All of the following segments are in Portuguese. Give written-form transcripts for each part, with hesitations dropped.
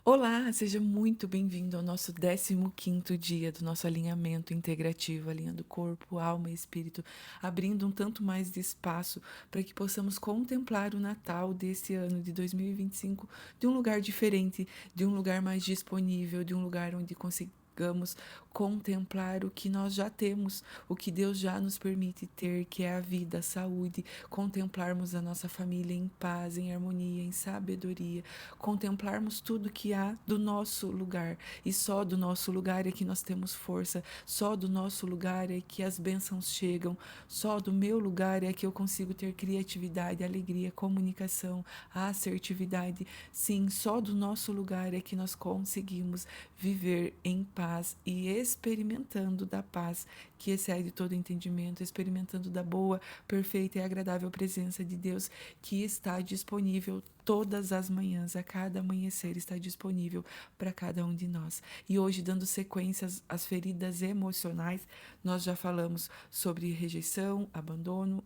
Olá, seja muito bem-vindo ao nosso 15º dia do nosso alinhamento integrativo, alinhando corpo, alma e espírito, abrindo um tanto mais de espaço para que possamos contemplar o Natal desse ano de 2025 de um lugar diferente, de um lugar mais disponível, de um lugar onde consigamos contemplar o que nós já temos, o que Deus já nos permite ter, que é a vida, a saúde, contemplarmos a nossa família em paz, em harmonia, em sabedoria, contemplarmos tudo que há do nosso lugar. E só do nosso lugar é que nós temos força, só do nosso lugar é que as bênçãos chegam, só do meu lugar é que eu consigo ter criatividade, alegria, comunicação, assertividade. Sim, só do nosso lugar é que nós conseguimos viver em paz e experimentando da paz que excede todo entendimento, experimentando da boa, perfeita e agradável presença de Deus que está disponível todas as manhãs, a cada amanhecer está disponível para cada um de nós. E hoje, dando sequência às feridas emocionais, nós já falamos sobre rejeição, abandono,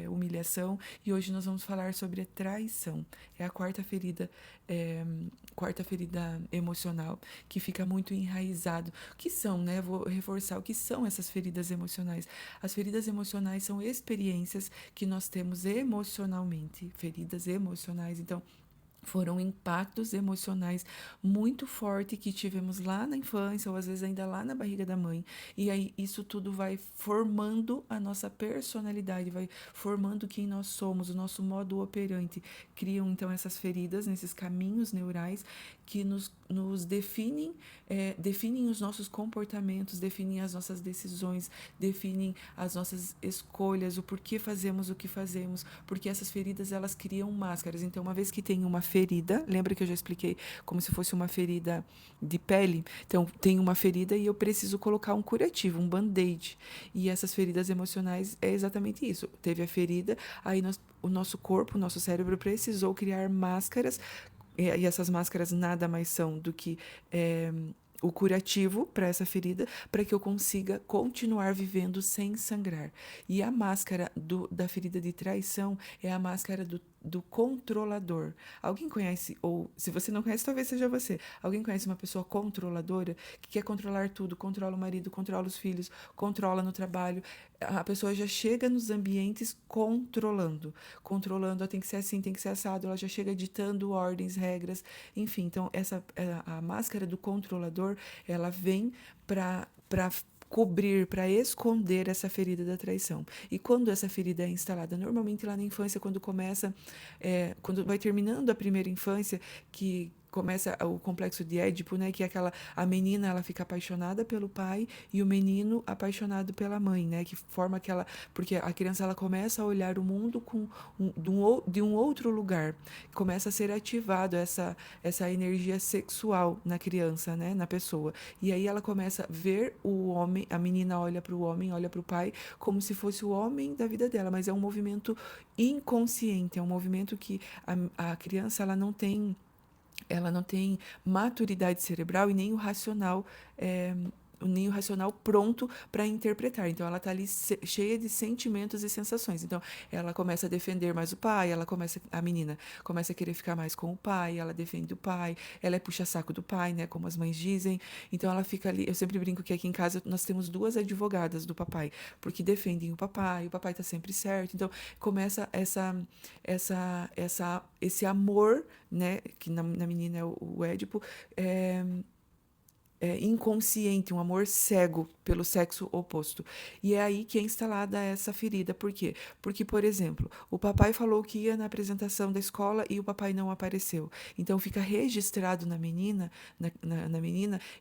humilhação, e hoje nós vamos falar sobre a traição. É a é, quarta ferida emocional, que fica muito enraizado. O que são, né? Vou reforçar o que são essas feridas emocionais. As feridas emocionais são experiências que nós temos emocionalmente, feridas emocionais. Então, foram impactos emocionais muito fortes que tivemos lá na infância, ou às vezes ainda lá na barriga da mãe. E aí isso tudo vai formando a nossa personalidade, vai formando quem nós somos, o nosso modo operante. Criam então essas feridas nesses caminhos neurais que nos definem, definem os nossos comportamentos, definem as nossas decisões, definem as nossas escolhas, o porquê fazemos o que fazemos, porque essas feridas elas criam máscaras. Então, uma vez que tem uma ferida, lembra que eu já expliquei como se fosse uma ferida de pele? Então, tem uma ferida e eu preciso colocar um curativo, um band-aid. E essas feridas emocionais é exatamente isso. Teve a ferida, aí o nosso corpo, o nosso cérebro precisou criar máscaras, e essas máscaras nada mais são do que o curativo para essa ferida, para que eu consiga continuar vivendo sem sangrar. E a máscara da ferida de traição é a máscara do controlador. Alguém conhece, ou se você não conhece, talvez seja você. Alguém conhece uma pessoa controladora que quer controlar tudo, controla o marido, controla os filhos, controla no trabalho. A pessoa já chega nos ambientes controlando, tem que ser assim, tem que ser assado, ela já chega ditando ordens, regras, enfim. Então, a máscara do controlador, ela vem para cobrir, para esconder essa ferida da traição. E quando essa ferida é instalada, normalmente lá na infância, quando vai terminando a primeira infância, que começa o complexo de Édipo, né, que é a menina ela fica apaixonada pelo pai e o menino apaixonado pela mãe, né, que forma porque a criança ela começa a olhar o mundo de um outro lugar, começa a ser ativado essa energia sexual na criança, né, na pessoa. E aí ela começa a ver o homem, a menina olha para o homem, olha para o pai, como se fosse o homem da vida dela, mas é um movimento inconsciente, é um movimento que a criança ela não tem maturidade cerebral e nem o racional pronto para interpretar. Então, ela está ali cheia de sentimentos e sensações. Então, ela começa a defender mais o pai, a menina começa a querer ficar mais com o pai, ela defende o pai, ela é puxa-saco do pai, né, como as mães dizem. Então, ela fica ali. Eu sempre brinco que aqui em casa nós temos duas advogadas do papai, porque defendem o papai está sempre certo. Então, começa esse amor, né, que na menina é o Édipo, inconsciente, um amor cego pelo sexo oposto. E é aí que é instalada essa ferida. Por quê? Porque, por exemplo, o papai falou que ia na apresentação da escola e o papai não apareceu. Então fica registrado na menina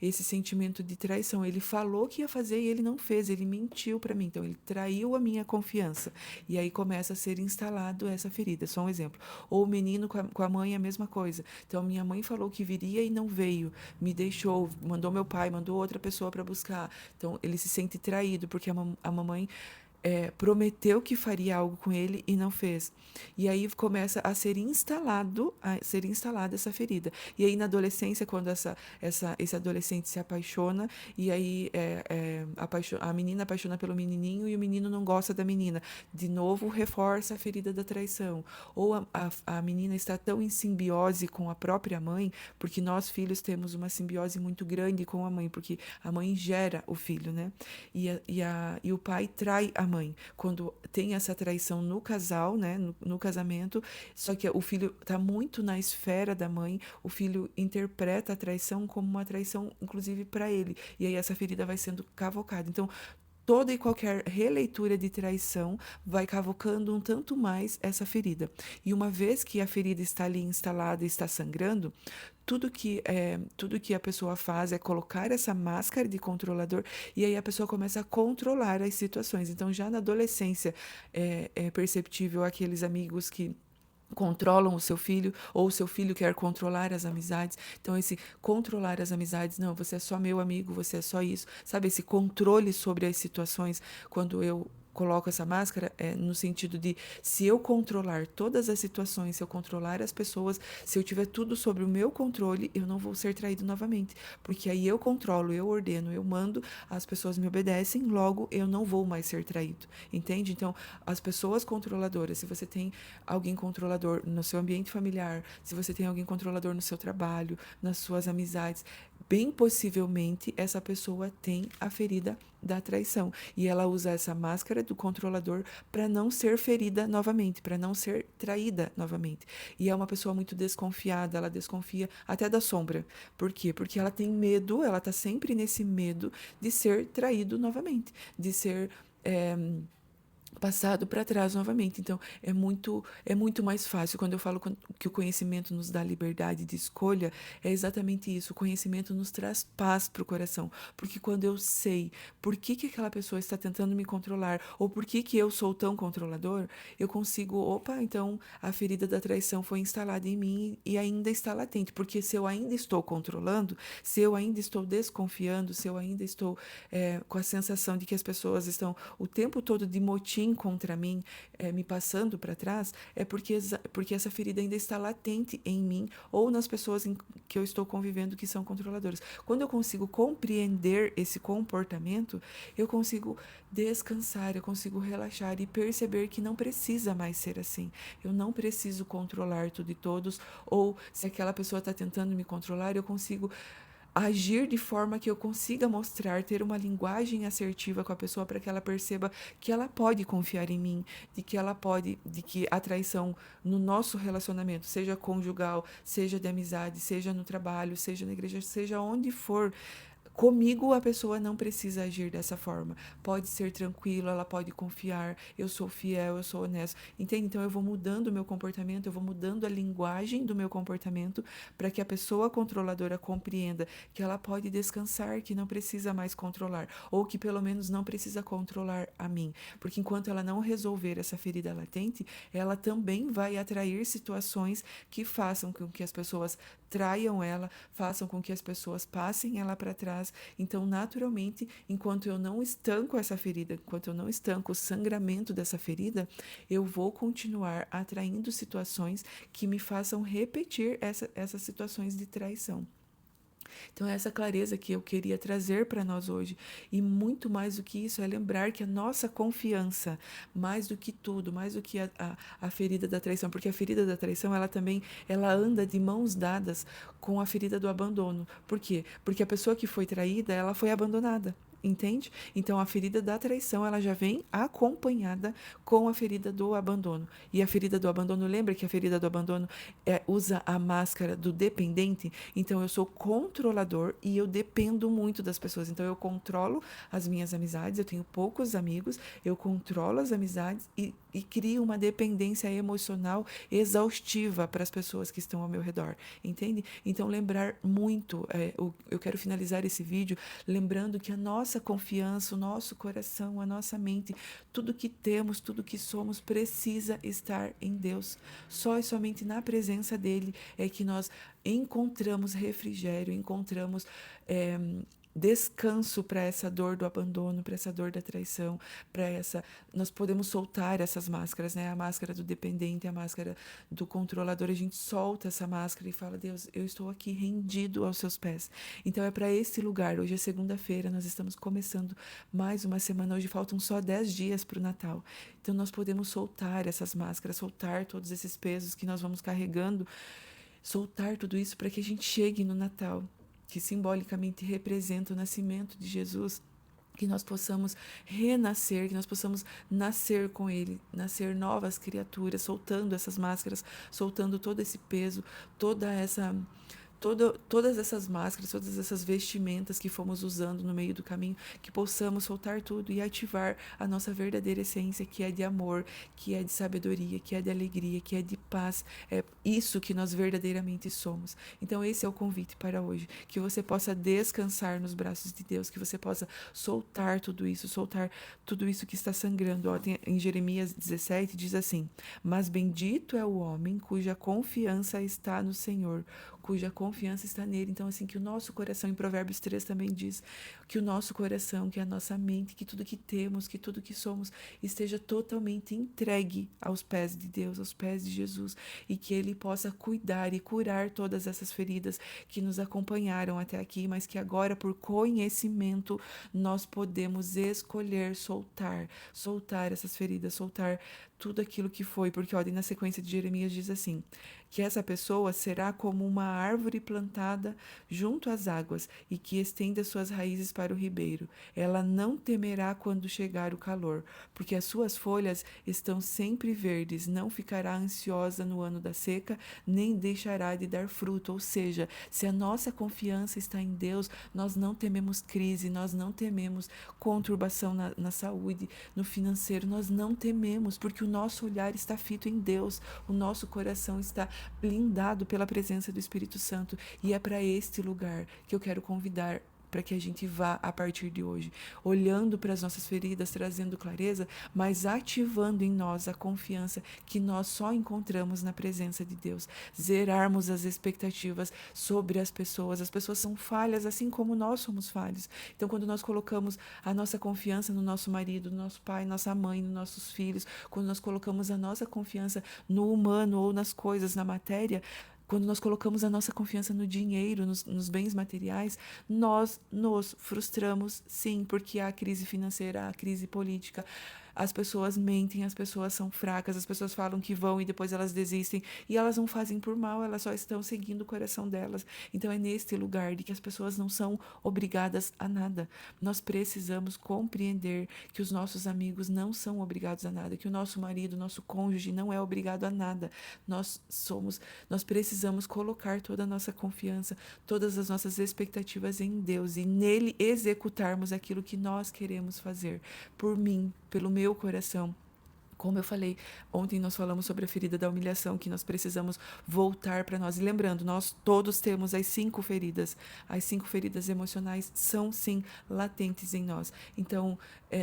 esse sentimento de traição. Ele falou que ia fazer e ele não fez, ele mentiu para mim. Então ele traiu a minha confiança. E aí começa a ser instalado essa ferida. Só um exemplo. Ou o menino com a mãe, a mesma coisa. Então minha mãe falou que viria e não veio, me deixou, mandou meu pai, mandou outra pessoa para buscar. Então ele se sente traído porque a mamãe prometeu que faria algo com ele e não fez. E aí começa a ser instalada essa ferida. E aí na adolescência, quando esse adolescente se apaixona, e aí a menina apaixona pelo menininho e o menino não gosta da menina. De novo, reforça a ferida da traição. Ou a menina está tão em simbiose com a própria mãe, porque nós filhos temos uma simbiose muito grande com a mãe, porque a mãe gera o filho, né? E o pai trai a mãe. Quando tem essa traição no casal, né? No casamento, só que o filho está muito na esfera da mãe, o filho interpreta a traição como uma traição, inclusive, para ele. E aí essa ferida vai sendo cavocada. Então, toda e qualquer releitura de traição vai cavocando um tanto mais essa ferida. E uma vez que a ferida está ali instalada e está sangrando, tudo que a pessoa faz é colocar essa máscara de controlador e aí a pessoa começa a controlar as situações. Então, já na adolescência, é perceptível aqueles amigos que controlam o seu filho, ou o seu filho quer controlar as amizades. Então, esse controlar as amizades, não, você é só meu amigo, você é só isso. Sabe, esse controle sobre as situações, quando eu coloco essa máscara, no sentido de se eu controlar todas as situações, se eu controlar as pessoas, se eu tiver tudo sobre o meu controle, eu não vou ser traído novamente. Porque aí eu controlo, eu ordeno, eu mando, as pessoas me obedecem, logo eu não vou mais ser traído. Entende? Então, as pessoas controladoras, se você tem alguém controlador no seu ambiente familiar, se você tem alguém controlador no seu trabalho, nas suas amizades, bem possivelmente essa pessoa tem a ferida da traição. E ela usa essa máscara do controlador para não ser ferida novamente, para não ser traída novamente. E é uma pessoa muito desconfiada, ela desconfia até da sombra. Por quê? Porque ela tem medo, ela está sempre nesse medo de ser traído novamente, de ser. Passado para trás novamente. Então, é muito mais fácil. Quando eu falo que o conhecimento nos dá liberdade de escolha, é exatamente isso. O conhecimento nos traz paz para o coração. Porque quando eu sei por que aquela pessoa está tentando me controlar, ou por que eu sou tão controlador, eu consigo, opa, então a ferida da traição foi instalada em mim e ainda está latente. Porque se eu ainda estou controlando, se eu ainda estou desconfiando, se eu ainda estou com a sensação de que as pessoas estão o tempo todo de motim contra mim, me passando para trás, é porque essa ferida ainda está latente em mim ou nas pessoas que eu estou convivendo que são controladoras. Quando eu consigo compreender esse comportamento, eu consigo descansar, eu consigo relaxar e perceber que não precisa mais ser assim. Eu não preciso controlar tudo e todos, ou se aquela pessoa está tentando me controlar, eu consigo agir de forma que eu consiga mostrar, ter uma linguagem assertiva com a pessoa para que ela perceba que ela pode confiar em mim, de que a traição no nosso relacionamento, seja conjugal, seja de amizade, seja no trabalho, seja na igreja, seja onde for, comigo a pessoa não precisa agir dessa forma. Pode ser tranquila, ela pode confiar, eu sou fiel, eu sou honesto. Entende? Então eu vou mudando o meu comportamento, eu vou mudando a linguagem do meu comportamento para que a pessoa controladora compreenda que ela pode descansar, que não precisa mais controlar, ou que pelo menos não precisa controlar a mim. Porque enquanto ela não resolver essa ferida latente, ela também vai atrair situações que façam com que as pessoas traiam ela, façam com que as pessoas passem ela para trás. Então, naturalmente, enquanto eu não estanco essa ferida, enquanto eu não estanco o sangramento dessa ferida, eu vou continuar atraindo situações que me façam repetir essas situações de traição. Então, é essa clareza que eu queria trazer para nós hoje. E muito mais do que isso, é lembrar que a nossa confiança, mais do que tudo, mais do que a ferida da traição, porque a ferida da traição, ela também, ela anda de mãos dadas com a ferida do abandono. Por quê? Porque a pessoa que foi traída, ela foi abandonada. Entende? Então a ferida da traição ela já vem acompanhada com a ferida do abandono. E a ferida do abandono, lembra que a ferida do abandono usa a máscara do dependente? Então eu sou controlador e eu dependo muito das pessoas. Então eu controlo as minhas amizades, eu tenho poucos amigos, eu controlo as amizades e crio uma dependência emocional exaustiva para as pessoas que estão ao meu redor. Entende? Então lembrar muito, eu quero finalizar esse vídeo lembrando que a nossa confiança, o nosso coração, a nossa mente, tudo que temos, tudo que somos precisa estar em Deus. Só e somente na presença dele é que nós encontramos refrigério, encontramos descanso para essa dor do abandono, para essa dor da traição, para essa. Nós podemos soltar essas máscaras, né? A máscara do dependente, a máscara do controlador. A gente solta essa máscara e fala: Deus, eu estou aqui rendido aos seus pés. Então é para esse lugar. Hoje é segunda-feira, nós estamos começando mais uma semana. Hoje faltam só 10 dias para o Natal. Então nós podemos soltar essas máscaras, soltar todos esses pesos que nós vamos carregando, soltar tudo isso para que a gente chegue no Natal, que simbolicamente representa o nascimento de Jesus, que nós possamos renascer, que nós possamos nascer com Ele, nascer novas criaturas, soltando essas máscaras, soltando todo esse peso, toda essa todas essas máscaras, todas essas vestimentas que fomos usando no meio do caminho, que possamos soltar tudo e ativar a nossa verdadeira essência, que é de amor, que é de sabedoria, que é de alegria, que é de paz. É isso que nós verdadeiramente somos. Então esse é o convite para hoje, que você possa descansar nos braços de Deus, que você possa soltar tudo isso que está sangrando. Ó, em Jeremias 17 diz assim: mas bendito é o homem cuja confiança está no Senhor, cuja confiança está nele. Então, assim, que o nosso coração, em Provérbios 3 também diz, que o nosso coração, que a nossa mente, que tudo que temos, que tudo que somos, esteja totalmente entregue aos pés de Deus, aos pés de Jesus, e que Ele possa cuidar e curar todas essas feridas que nos acompanharam até aqui, mas que agora, por conhecimento, nós podemos escolher soltar essas feridas, soltar tudo aquilo que foi, porque olha, na sequência de Jeremias diz assim, que essa pessoa será como uma árvore plantada junto às águas e que estenda suas raízes para o ribeiro. Ela não temerá quando chegar o calor, porque as suas folhas estão sempre verdes, não ficará ansiosa no ano da seca, nem deixará de dar fruto. Ou seja, se a nossa confiança está em Deus, nós não tememos crise, nós não tememos conturbação na saúde, no financeiro, nós não tememos, porque o nosso olhar está fito em Deus, o nosso coração está blindado pela presença do Espírito Santo, e é para este lugar que eu quero convidar para que a gente vá a partir de hoje, olhando para as nossas feridas, trazendo clareza, mas ativando em nós a confiança que nós só encontramos na presença de Deus. Zerarmos as expectativas sobre as pessoas. As pessoas são falhas, assim como nós somos falhos. Então, quando nós colocamos a nossa confiança no nosso marido, no nosso pai, nossa mãe, nos nossos filhos, quando nós colocamos a nossa confiança no humano ou nas coisas, na matéria, quando nós colocamos a nossa confiança no dinheiro, nos bens materiais, nós nos frustramos, sim, porque há crise financeira, há crise política. As pessoas mentem, as pessoas são fracas, as pessoas falam que vão e depois elas desistem. E elas não fazem por mal, elas só estão seguindo o coração delas. Então é neste lugar de que as pessoas não são obrigadas a nada. Nós precisamos compreender que os nossos amigos não são obrigados a nada, que o nosso marido, o nosso cônjuge não é obrigado a nada. Nós precisamos colocar toda a nossa confiança, todas as nossas expectativas em Deus e nele executarmos aquilo que nós queremos fazer. Por mim, pelo meu coração. Como eu falei, ontem nós falamos sobre a ferida da humilhação, que nós precisamos voltar para nós. E lembrando, nós todos temos as 5 feridas. As 5 feridas emocionais são, sim, latentes em nós. Então,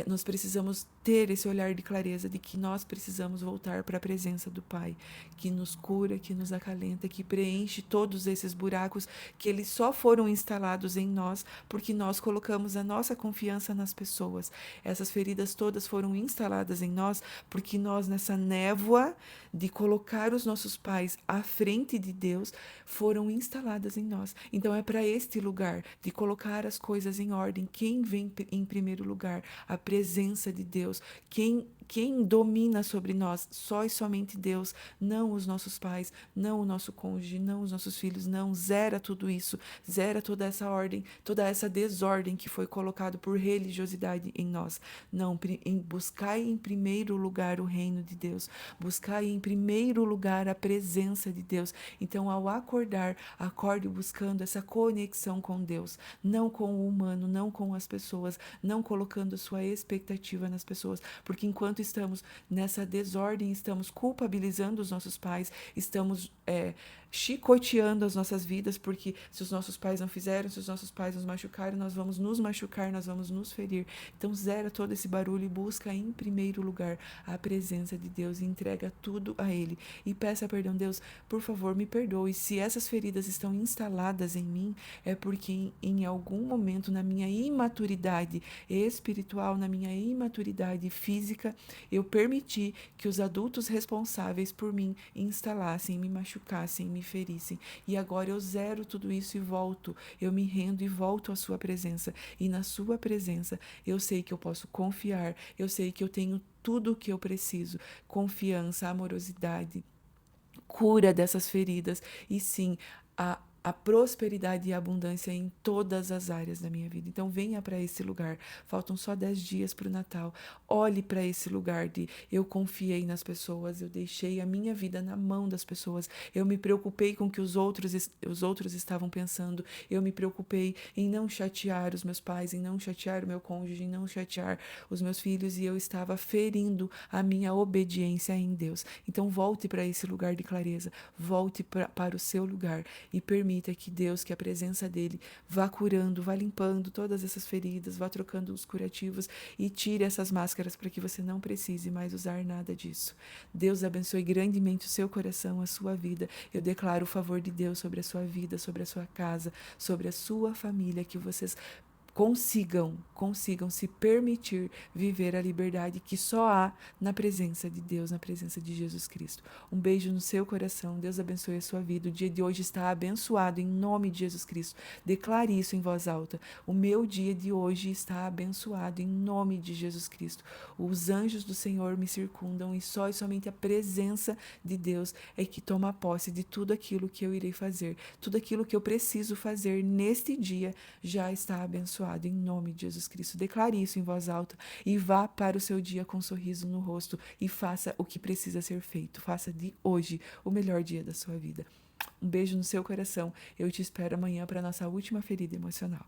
nós precisamos ter esse olhar de clareza de que nós precisamos voltar para a presença do Pai, que nos cura, que nos acalenta, que preenche todos esses buracos que eles só foram instalados em nós porque nós colocamos a nossa confiança nas pessoas. Essas feridas todas foram instaladas em nós porque nós, nessa névoa de colocar os nossos pais à frente de Deus, foram instaladas em nós. Então é para este lugar de colocar as coisas em ordem. Quem vem em primeiro lugar? A presença de Deus. Quem domina sobre nós? Só e somente Deus, não os nossos pais, não o nosso cônjuge, não os nossos filhos, não. Zera tudo isso, zera toda essa ordem, toda essa desordem que foi colocado por religiosidade em nós. Não, buscai em primeiro lugar o reino de Deus, buscai em primeiro lugar a presença de Deus. Então, ao acordar, acorde buscando essa conexão com Deus, não com o humano, não com as pessoas, não colocando sua expectativa nas pessoas, porque enquanto enquanto estamos nessa desordem, estamos culpabilizando os nossos pais, estamos chicoteando as nossas vidas, porque se os nossos pais não fizeram, se os nossos pais nos machucaram, nós vamos nos machucar, nós vamos nos ferir. Então zera todo esse barulho e busca em primeiro lugar a presença de Deus e entrega tudo a Ele. E peça perdão, Deus, por favor, me perdoe. Se essas feridas estão instaladas em mim, é porque em algum momento na minha imaturidade espiritual, na minha imaturidade física, eu permiti que os adultos responsáveis por mim instalassem, me machucassem, me ferissem. E agora eu zero tudo isso e volto. Eu me rendo e volto à sua presença. E na sua presença eu sei que eu posso confiar, eu sei que eu tenho tudo o que eu preciso. Confiança, amorosidade, cura dessas feridas e sim, a prosperidade e a abundância em todas as áreas da minha vida. Então venha para esse lugar. Faltam só 10 dias para o Natal. Olhe para esse lugar de eu confiei nas pessoas, eu deixei a minha vida na mão das pessoas. Eu me preocupei com o que os outros estavam pensando. Eu me preocupei em não chatear os meus pais, em não chatear o meu cônjuge, em não chatear os meus filhos e eu estava ferindo a minha obediência em Deus. Então volte para esse lugar de clareza. Volte para o seu lugar e permita que Deus, que a presença dele vá curando, vá limpando todas essas feridas, vá trocando os curativos e tire essas máscaras para que você não precise mais usar nada disso. Deus abençoe grandemente o seu coração, a sua vida. Eu declaro o favor de Deus sobre a sua vida, sobre a sua casa, sobre a sua família, que vocês consigam se permitir viver a liberdade que só há na presença de Deus, na presença de Jesus Cristo. Um beijo no seu coração, Deus abençoe a sua vida. O dia de hoje está abençoado em nome de Jesus Cristo. Declare isso em voz alta. O meu dia de hoje está abençoado em nome de Jesus Cristo. Os anjos do Senhor me circundam e só e somente a presença de Deus é que toma posse de tudo aquilo que eu irei fazer. Tudo aquilo que eu preciso fazer neste dia já está abençoado em nome de Jesus Cristo. Declare isso em voz alta e vá para o seu dia com um sorriso no rosto e faça o que precisa ser feito. Faça de hoje o melhor dia da sua vida. Um beijo no seu coração. Eu te espero amanhã para a nossa última ferida emocional.